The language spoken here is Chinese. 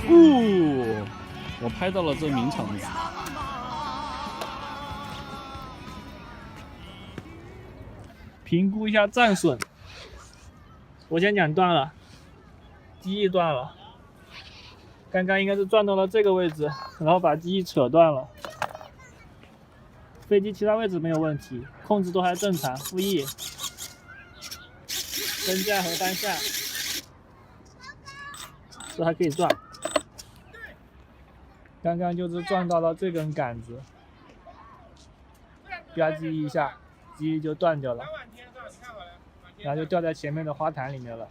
我拍到了这名场子。评估一下战损，我先讲断了，机翼断了，刚刚应该是撞到了这个位置，然后把机翼扯断了。飞机其他位置没有问题，控制都还正常，副翼、升降和单下这还可以转。刚刚就是撞到了这根杆子，吧唧一下，机翼就断掉了，然后就掉在前面的花坛里面了。